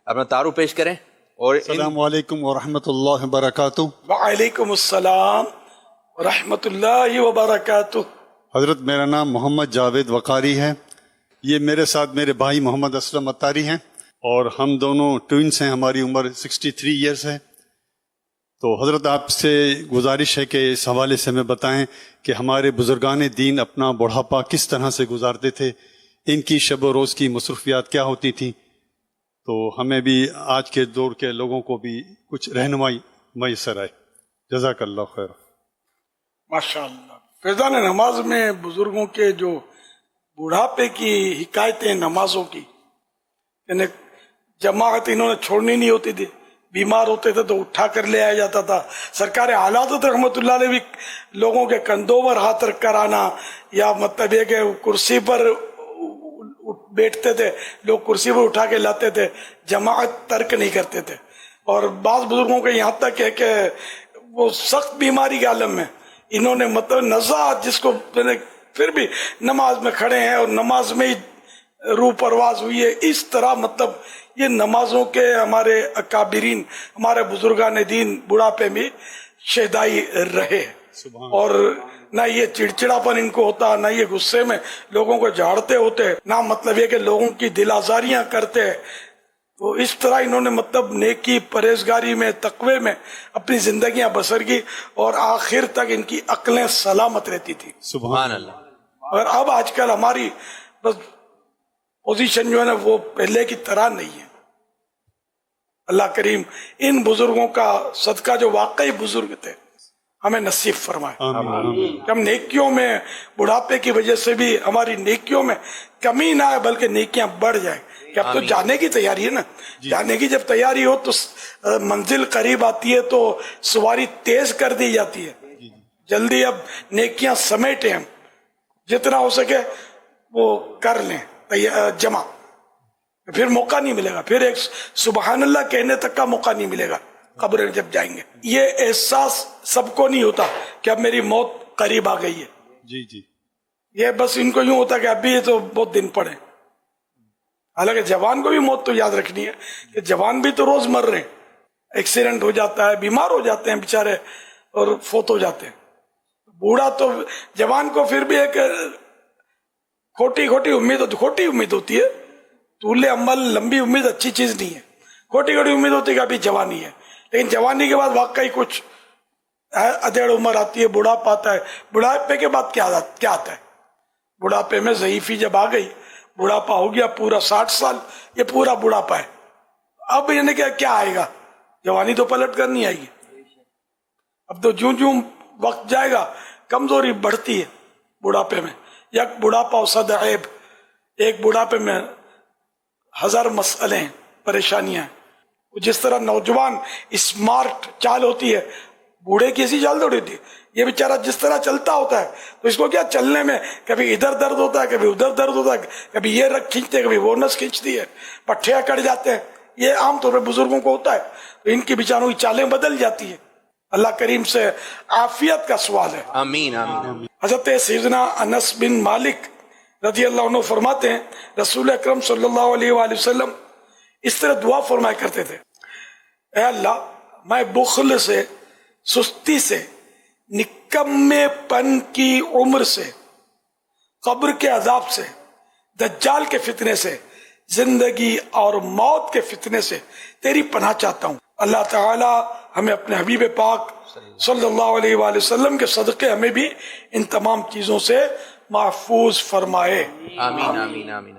اپنا تعارف پیش کریں. اور السلام علیکم ورحمۃ اللہ وبرکاتہ. وعلیکم السلام ورحمۃ اللہ وبرکاتہ. حضرت میرا نام محمد جاوید وقاری ہے. یہ میرے ساتھ میرے بھائی محمد اسلم اتاری ہیں اور ہم دونوں ٹوئنس ہیں. ہماری عمر 63 ایئرس ہے. تو حضرت آپ سے گزارش ہے کہ اس حوالے سے ہمیں بتائیں کہ ہمارے بزرگان دین اپنا بڑھاپا کس طرح سے گزارتے تھے، ان کی شب و روز کی مصروفیات کیا ہوتی تھیں، تو ہمیں بھی آج کے دور کے لوگوں کو بھی کچھ رہنمائی میسر آئے. جزاک اللہ خیر. ماشاء اللہ. فیضان نماز میں بزرگوں کے جو بڑھاپے کی حکایتیں نمازوں کی، یعنی جماعت انہوں نے چھوڑنی نہیں ہوتی تھی. بیمار ہوتے تھے تو اٹھا کر لے آیا جاتا تھا. سرکار حالات رحمۃ اللہ علیہ بھی لوگوں کے کندھوں پر ہاتھ رکھ کر آنا، یا مطلب یہ کہ کرسی پر بیٹھتے تھے، لوگ کرسی پر اٹھا کے لاتے تھے، جماعت ترک نہیں کرتے تھے. اور بعض بزرگوں کے یہاں تک ہے کہ وہ سخت بیماری کے عالم میں انہوں نے مطلب نزاعت، جس کو پھر بھی نماز میں کھڑے ہیں اور نماز میں ہی روح پرواز ہوئی ہے. اس طرح مطلب یہ نمازوں کے ہمارے اکابرین، ہمارے بزرگان دین بڑھاپے میں شہدائی رہے. اور نہ یہ چڑچڑاپن ان کو ہوتا، نہ یہ غصے میں لوگوں کو جھاڑتے ہوتے، نہ مطلب یہ کہ لوگوں کی دل آزاریاں کرتے. تو اس طرح انہوں نے مطلب نیکی، پرہیزگاری میں، تقوی میں اپنی زندگیاں بسر کی اور آخر تک ان کی عقلیں سلامت رہتی تھی. سبحان اللہ. اور اب آج کل ہماری بس پوزیشن جو ہے نا وہ پہلے کی طرح نہیں ہے. اللہ کریم ان بزرگوں کا صدقہ جو واقعی بزرگ تھے ہمیں نصیب فرمائے کہ ہم نیکیوں میں، بڑھاپے کی وجہ سے بھی ہماری نیکیوں میں کمی نہ آئے بلکہ نیکیاں بڑھ جائیں. کہ اب تو جانے کی تیاری ہے نا، جانے کی جب تیاری ہو تو منزل قریب آتی ہے تو سواری تیز کر دی جاتی ہے. جلدی اب نیکیاں سمیٹیں، ہم جتنا ہو سکے وہ کر لیں جمع. پھر موقع نہیں ملے گا، پھر ایک سبحان اللہ کہنے تک کا موقع نہیں ملے گا قبر میں جب جائیں گے. یہ احساس سب کو نہیں ہوتا کہ اب میری موت قریب آ گئی ہے. جی یہ بس ان کو یوں ہوتا کہ ابھی تو بہت دن پڑے. حالانکہ جوان کو بھی موت تو یاد رکھنی ہے کہ جوان بھی تو روز مر رہے ہیں. ایکسیڈنٹ ہو جاتا ہے، بیمار ہو جاتے ہیں بیچارے اور فوت ہو جاتے ہیں. بوڑھا تو جوان کو پھر بھی ایک کھوٹی امید ہوتی ہے. طول عمل، لمبی امید اچھی چیز نہیں ہے. کھوٹی امید ہوتی ہے کہ ابھی جوانی ہے، لیکن جوانی کے بعد واقعی کچھ ادھیڑ عمر آتی ہے، بڑھاپا آتا ہے. بڑھاپے کے بعد کیا آتا ہے؟ بڑھاپے میں ضعیفی جب آ گئی، بڑھاپا ہو گیا پورا 60 سال، یہ پورا بڑھاپا ہے. اب یعنی کیا آئے گا؟ جوانی تو پلٹ کر نہیں آئے گی. اب تو جوں وقت جائے گا کمزوری بڑھتی ہے بڑھاپے میں. یک بڑھاپا صد عیب، ایک بڑھاپے میں 1000 مسئلے ہیں، پریشانیاں ہیں. جس طرح نوجوان اسمارٹ چال ہوتی ہے، بوڑھے کی ایسی چال دوڑی تھی. یہ بیچارہ جس طرح چلتا ہوتا ہے تو اس کو کیا چلنے میں کبھی ادھر درد ہوتا ہے، کبھی ادھر درد ہوتا ہے، کبھی یہ رگ کھینچتے، کبھی وہ نس کھینچتی ہے، پٹھیاں کٹ جاتے ہیں. یہ عام طور پہ بزرگوں کو ہوتا ہے. تو ان کی بیچاروں کی چالیں بدل جاتی ہیں. اللہ کریم سے عافیت کا سوال ہے. آمین آمین. حضرت سیدنا انس بن مالک رضی اللہ عنہ فرماتے ہیں رسول اکرم صلی اللہ علیہ وآلہ وسلم اس طرح دعا فرمایا کرتے تھے: اے اللہ، میں بخل سے، سستی سے، نکمے پن کی عمر سے، قبر کے عذاب سے، دجال کے فتنے سے، زندگی اور موت کے فتنے سے تیری پناہ چاہتا ہوں. اللہ تعالی ہمیں اپنے حبیب پاک صلی اللہ علیہ وآلہ وسلم کے صدقے ہمیں بھی ان تمام چیزوں سے محفوظ فرمائے. آمین آمین آمین.